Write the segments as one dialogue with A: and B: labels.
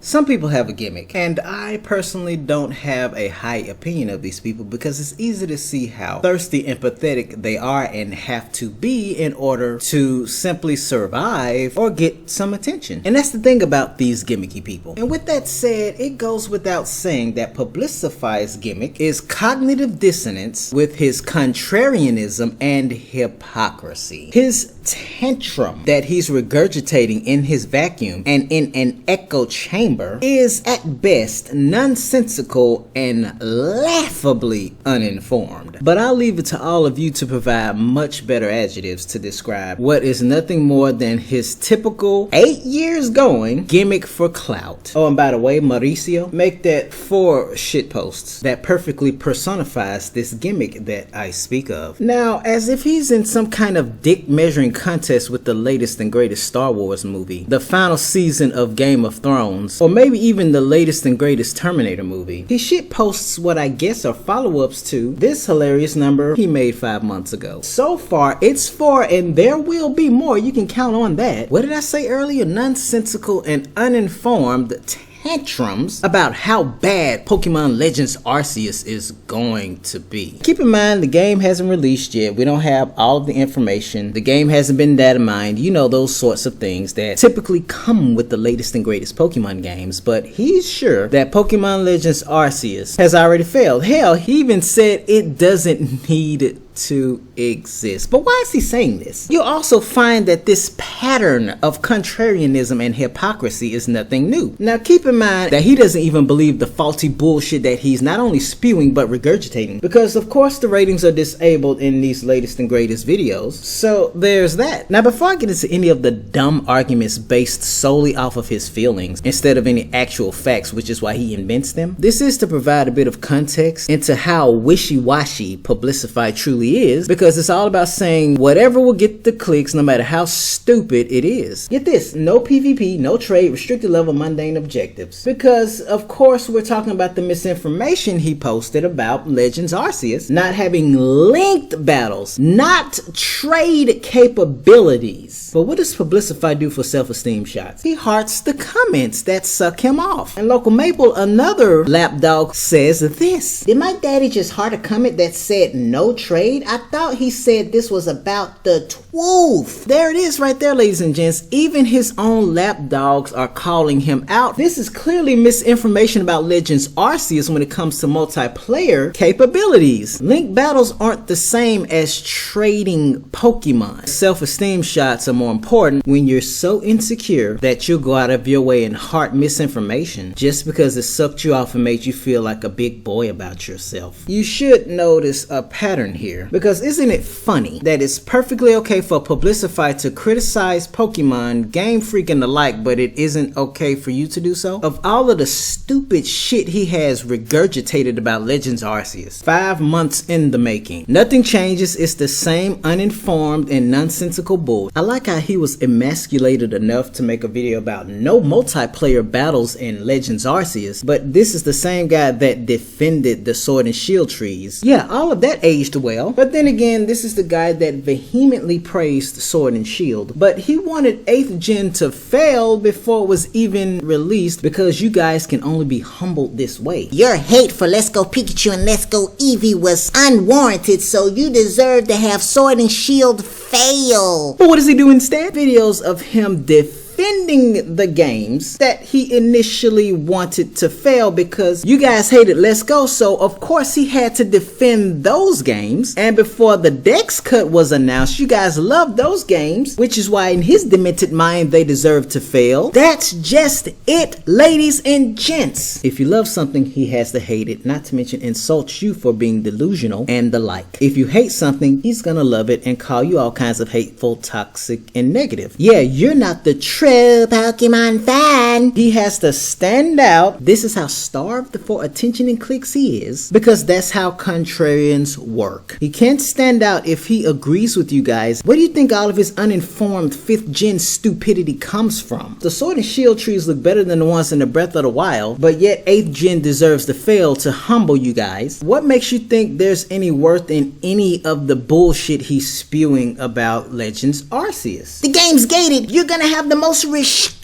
A: Some people have a gimmick, and I personally don't have a high opinion of these people because it's easy to see how thirsty and pathetic they are and have to be in order to simply survive or get some attention. And that's the thing about these gimmicky people. And with that said, it goes without saying that Publicify's gimmick is cognitive dissonance with his contrarianism and hypocrisy. His tantrum that he's regurgitating in his vacuum and in an echo chamber is at best nonsensical and laughably uninformed. But I'll leave it to all of you to provide much better adjectives to describe what is nothing more than his typical 8 years going gimmick for clout. Oh, and by the way, Mauricio, make that 4 shit posts that perfectly personifies this gimmick that I speak of. Now, as if he's in some kind of dick measuring contest with the latest and greatest Star Wars movie, the final season of Game of Thrones, or maybe even the latest and greatest Terminator movie. He shit posts what I guess are follow-ups to this hilarious number he made 5 months ago. So far, it's 4 and there will be more. You can count on that. What did I say earlier? Nonsensical and uninformed tantrums about how bad PoKeMoN Legends ArCeUs is going to be. Keep in mind, the game hasn't released yet. We don't have all of the information. The game hasn't been data mined. You know, those sorts of things that typically come with the latest and greatest Pokemon games. But he's sure that PoKeMoN Legends ArCeUs has already failed. Hell, he even said it doesn't need to exist. But why is he saying this? You'll also find that this pattern of contrarianism and hypocrisy is nothing new. Now keep in mind that he doesn't even believe the faulty bullshit that he's not only spewing but regurgitating, because of course the ratings are disabled in these latest and greatest videos. So there's that. Now before I get into any of the dumb arguments based solely off of his feelings instead of any actual facts, which is why he invents them, this is to provide a bit of context into how wishy-washy Publicify truly is, because it's all about saying whatever will get the clicks no matter how stupid it is. Get this, no PvP, no trade, restricted level, mundane objectives. Because of course we're talking about the misinformation he posted about Legends ArCeUs not having linked battles, not trade capabilities. But what does Publicify do for self-esteem shots? He hearts the comments that suck him off. And Local Maple, another lapdog, says this: did my daddy just heart a comment that said no trade? I thought he said this was about the truth. There it is right there, ladies and gents. Even his own lapdogs are calling him out. This is clearly misinformation about Legends ArCeUs when it comes to multiplayer capabilities. Linked battles aren't the same as trading Pokemon. Self-esteem shots are more important when you're so insecure that you'll go out of your way and heart misinformation just because it sucked you off and made you feel like a big boy about yourself. You should notice a pattern here, because isn't it funny that it's perfectly okay for Publicify to criticize Pokemon, Game Freak and the like, but it isn't okay for you to do so? Of all of the stupid shit he has regurgitated about Legends ArCeUs, 5 months in the making, nothing changes. It's the same uninformed and nonsensical bull. I like how he was emasculated enough to make a video about no multiplayer battles in Legends ArCeUs, but this is the same guy that defended the Sword and Shield trees. Yeah, all of that aged well. But then again, this is the guy that vehemently praised Sword and Shield, but he wanted 8th Gen to fail before it was even released because you guys can only be humbled this way.
B: Your hate for Let's Go Pikachu and Let's Go Eevee was unwarranted, so you deserve to have Sword and Shield fail.
A: But what does he do instead? Videos of him defending the games that he initially wanted to fail because you guys hated Let's Go, so of course he had to defend those games. And before the Dex cut was announced, you guys loved those games, which is why in his demented mind they deserve to fail. That's just it, ladies and gents. If you love something, he has to hate it, not to mention insult you for being delusional and the like. If you hate something, he's gonna love it and call you all kinds of hateful, toxic, and negative. Yeah, you're not the true Pokemon fan. He has to stand out. This is how starved for attention and clicks he is, because that's how contrarians work. He can't stand out if he agrees with you guys. Where do you think all of his uninformed 5th Gen stupidity comes from? The Sword and Shield trees look better than the ones in the Breath of the Wild, but yet 8th Gen deserves to fail to humble you guys. What makes you think there's any worth in any of the bullshit he's spewing about Legends ArCeUs?
B: The game's gated. You're gonna have the most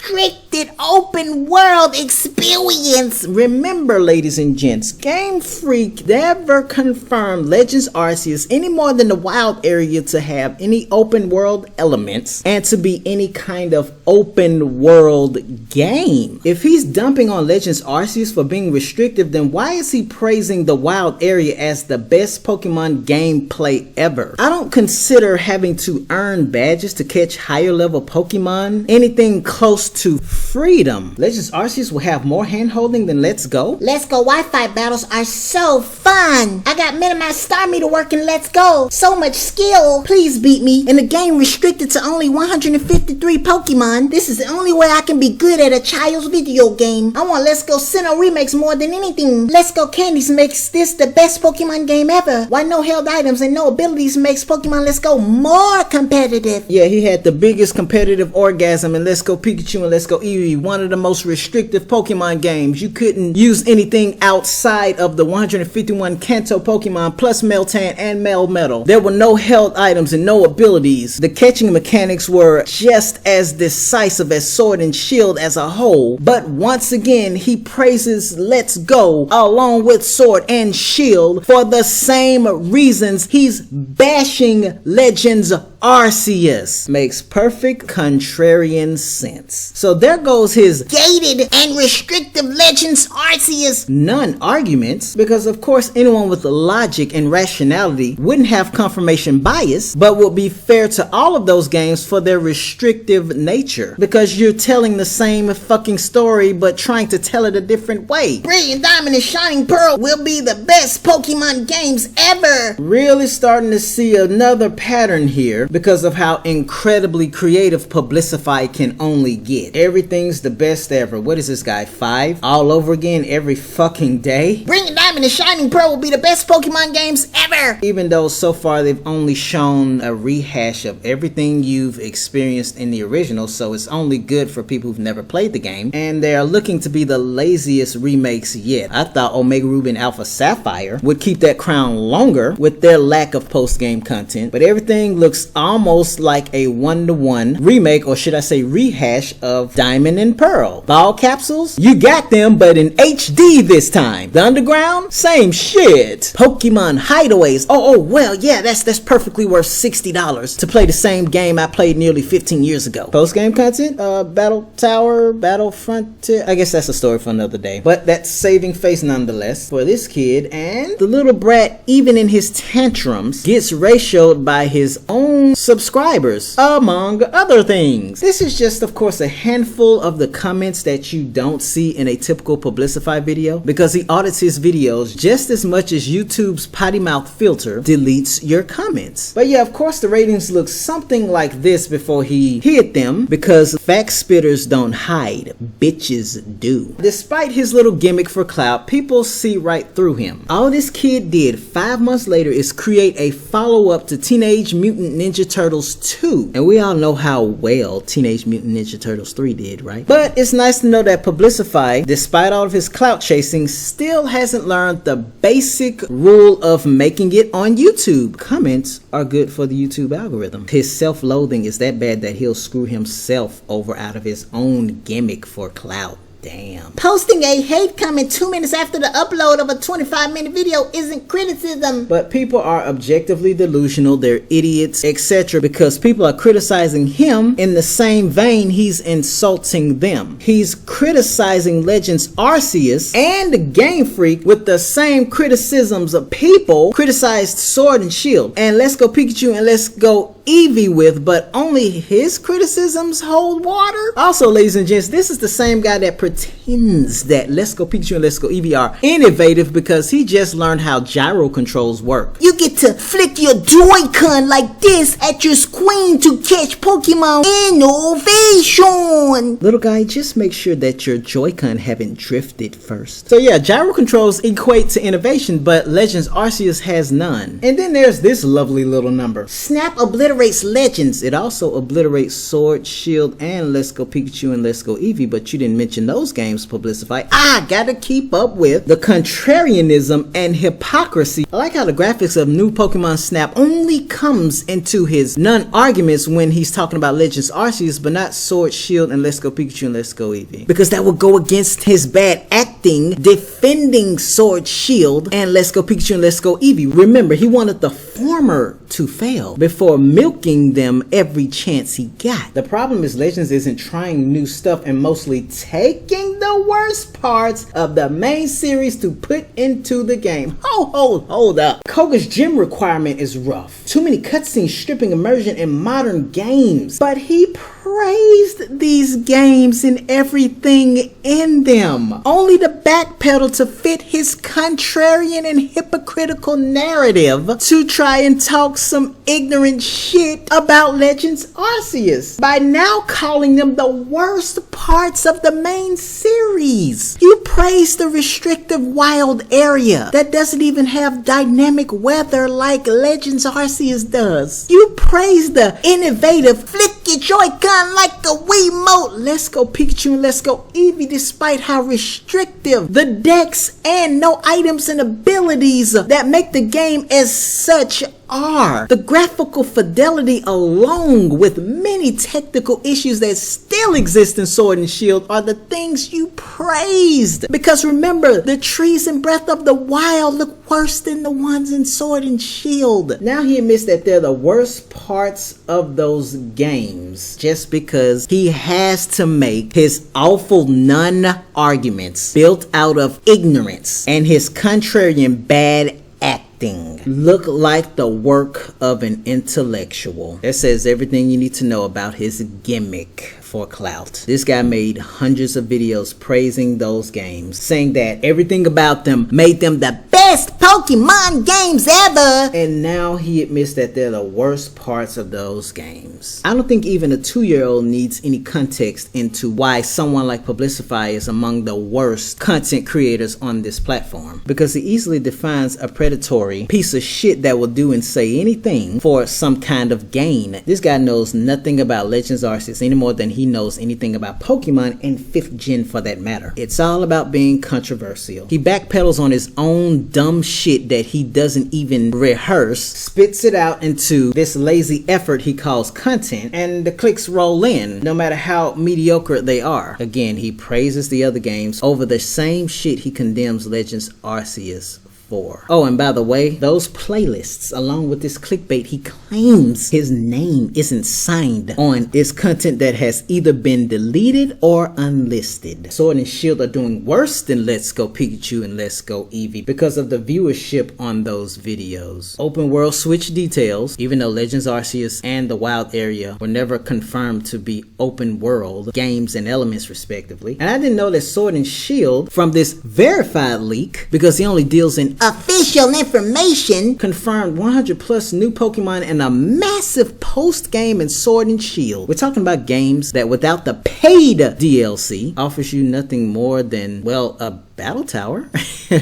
B: restricted open world experience.
A: Remember, ladies and gents, Game Freak never confirmed Legends Arceus any more than the wild area to have any open world elements and to be any kind of open world game. If he's dumping on Legends Arceus for being restrictive, then why is he praising the wild area as the best Pokemon gameplay ever? I don't consider having to earn badges to catch higher level Pokemon anything close to freedom. Legends Arceus will have more hand-holding than Let's Go.
B: Let's Go Wi-Fi battles are so fun. I got minimized star meter working. Let's Go. So much skill. Please beat me. In a game restricted to only 153 Pokemon, this is the only way I can be good at a child's video game. I want Let's Go Sinnoh remakes more than anything. Let's Go Candies makes this the best Pokemon game ever. Why no held items and no abilities makes Pokemon Let's Go more competitive.
A: Yeah, he had the biggest competitive orgasm in Let's Go Pikachu and Let's Go Eevee, one of the most restrictive Pokemon games. You couldn't use anything outside of the 151 Kanto Pokemon plus Meltan and Melmetal. There were no held items and no abilities. The catching mechanics were just as decisive as Sword and Shield as a whole, but once again he praises Let's Go along with Sword and Shield for the same reasons he's bashing Legends ArCeUs. Makes perfect contrarian sense. So there goes his
B: gated and restrictive Legends Arceus
A: non-arguments, because of course anyone with logic and rationality wouldn't have confirmation bias, but would be fair to all of those games for their restrictive nature, because you're telling the same fucking story but trying to tell it a different way.
B: Brilliant Diamond and Shining Pearl will be the best Pokemon games ever.
A: Really starting to see another pattern here because of how incredibly creative Publicify can only get. Everything's the best ever. What is this guy, 5? All over again every fucking day?
B: Brilliant Diamond and Shining Pearl will be the best Pokemon games ever.
A: Even though so far they've only shown a rehash of everything you've experienced in the original, so it's only good for people who've never played the game, and they are looking to be the laziest remakes yet. I thought Omega Ruby and Alpha Sapphire would keep that crown longer with their lack of post-game content, but everything looks almost like a one-to-one remake, or should I say rehash, of Diamond and Pearl. Ball capsules? You got them, but in HD this time. The underground? Same shit. Pokemon hideaways? Oh well, yeah, that's perfectly worth $60 to play the same game I played nearly 15 years ago. Post-game content? Battle Tower, Battlefront, I guess that's a story for another day. But that's saving face nonetheless for this kid, and the little brat, even in his tantrums, gets ratioed by his own subscribers, among other things. This is just, of course, a handful of the comments that you don't see in a typical Publicify video, because he audits his videos just as much as YouTube's potty mouth filter deletes your comments. But yeah, of course the ratings look something like this before he hit them, because fact spitters don't hide, bitches do. Despite his little gimmick for clout, people see right through him. All this kid did 5 months later is create a follow-up to Teenage Mutant Ninja Turtles 2, and we all know how well Teenage Mutant Ninja Turtles 3 did, right? But it's nice to know that Publicify, despite all of his clout chasing, still hasn't learned the basic rule of making it on YouTube. Comments are good for the YouTube algorithm. His self-loathing is that bad that he'll screw himself over out of his own gimmick for clout. Damn.
B: Posting a hate comment 2 minutes after the upload of a 25-minute video isn't criticism.
A: But people are objectively delusional, they're idiots, etc. because people are criticizing him in the same vein he's insulting them. He's criticizing Legends Arceus and Game Freak with the same criticisms of people criticized Sword and Shield and Let's Go Pikachu and Let's Go Eevee with, but only his criticisms hold water. Also, ladies and gents, this is the same guy that pretends that Let's Go Pikachu and Let's Go Eevee are innovative because he just learned how gyro controls work.
B: You get to flick your Joy-Con like this at your screen to catch Pokemon innovation.
A: Little guy, just make sure that your Joy-Con haven't drifted first. So yeah, gyro controls equate to innovation, but Legends Arceus has none. And then there's this lovely little number.
B: Snap obliterates obliterates Legends.
A: It also obliterates Sword, Shield, and Let's Go Pikachu and Let's Go Eevee, but you didn't mention those games, Publicify. I gotta keep up with the contrarianism and hypocrisy. I like how the graphics of new Pokemon Snap only comes into his non-arguments when he's talking about Legends Arceus, but not Sword, Shield, and Let's Go Pikachu and Let's Go Eevee. Because that would go against his bad acting defending Sword, Shield, and Let's Go Pikachu and Let's Go Eevee. Remember, he wanted the former to fail before milking them every chance he got. The problem is Legends isn't trying new stuff and mostly taking the worst parts of the main series to put into the game. Hold up. Koga's gym requirement is rough. Too many cutscenes stripping immersion in modern games. But he praised these games and everything in them, only to backpedal to fit his contrarian and hypocritical narrative to try and talk some ignorant shit about Legends Arceus by now calling them the worst parts of the main series. You praise the restrictive wild area that doesn't even have dynamic weather like Legends Arceus does. You praise the innovative flick your Joy-Con like a Wiimote Let's Go Pikachu and Let's Go Eevee, despite how restrictive the decks and no items and abilities that make the game as such are. The graphical fidelity along with many technical issues that still exist in Sword and Shield are the things you praised. Because remember, the trees in Breath of the Wild look worse than the ones in Sword and Shield. Now he admits that they're the worst parts of those games just because he has to make his awful non-arguments built out of ignorance and his contrarian bad acting look like the work of an intellectual. That says everything you need to know about his gimmick for clout. This guy made hundreds of videos praising those games, saying that everything about them made them the best Pokemon games ever. And now he admits that they're the worst parts of those games. I don't think even a 2-year-old needs any context into why someone like Publicify is among the worst content creators on this platform, because he easily defines a predatory piece of shit that will do and say anything for some kind of gain. This guy knows nothing about Legends Arceus any more than he knows anything about Pokemon and 5th gen for that matter. It's all about being controversial. He backpedals on his own dumb shit that he doesn't even rehearse, spits it out into this lazy effort he calls content, and the clicks roll in, no matter how mediocre they are. Again, he praises the other games over the same shit he condemns Legends Arceus for. Oh, and by the way, those playlists, along with this clickbait, he claims his name isn't signed on, is content that has either been deleted or unlisted. Sword and Shield are doing worse than Let's Go Pikachu and Let's Go Eevee because of the viewership on those videos. Open world switch details, even though Legends Arceus and the wild area were never confirmed to be open world games and elements respectively. And I didn't know that Sword and Shield, from this verified leak, because he only deals in
B: official information,
A: confirmed 100 plus new Pokemon and a massive post-game in Sword and Shield. We're talking about games that without the paid DLC offers you nothing more than, well, a battle tower.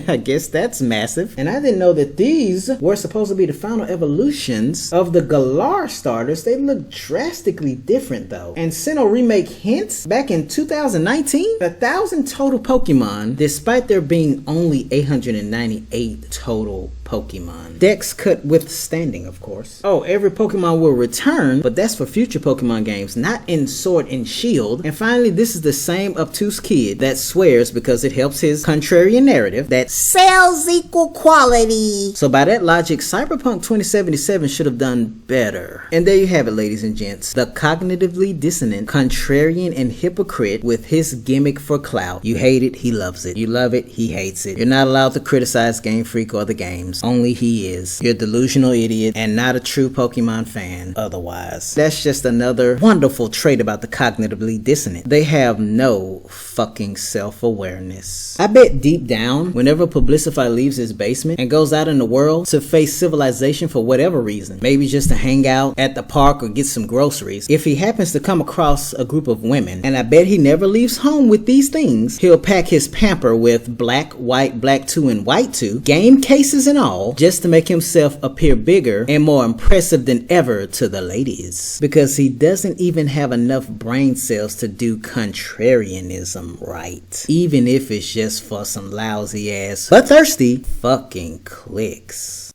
A: I guess that's massive. And I didn't know that these were supposed to be the final evolutions of the Galar starters. They look drastically different though. And Sinnoh remake hints back in 2019, 1,000 total Pokemon, despite there being only 898 total Pokemon. Dex cut withstanding, of course. Oh, every Pokemon will return, but that's for future Pokemon games, not in Sword and Shield. And finally, this is the same obtuse kid that swears because it helps his contrarian narrative that
B: sales equal quality.
A: So by that logic, Cyberpunk 2077 should have done better. And there you have it, ladies and gents. The cognitively dissonant, contrarian, and hypocrite with his gimmick for clout. You hate it, he loves it. You love it, he hates it. You're not allowed to criticize Game Freak or the games. Only he is. You're a delusional idiot and not a true Pokemon fan otherwise. That's just another wonderful trait about the cognitively dissonant. They have no fucking self-awareness. I bet deep down, whenever Publicify leaves his basement and goes out in the world to face civilization for whatever reason, maybe just to hang out at the park or get some groceries, if he happens to come across a group of women, and I bet he never leaves home with these things, he'll pack his pamper with black, white, black 2, and white 2, game cases and all, just to make himself appear bigger and more impressive than ever to the ladies. Because he doesn't even have enough brain cells to do contrarianism right. Even if it's just for some lousy ass, but thirsty, fucking clicks.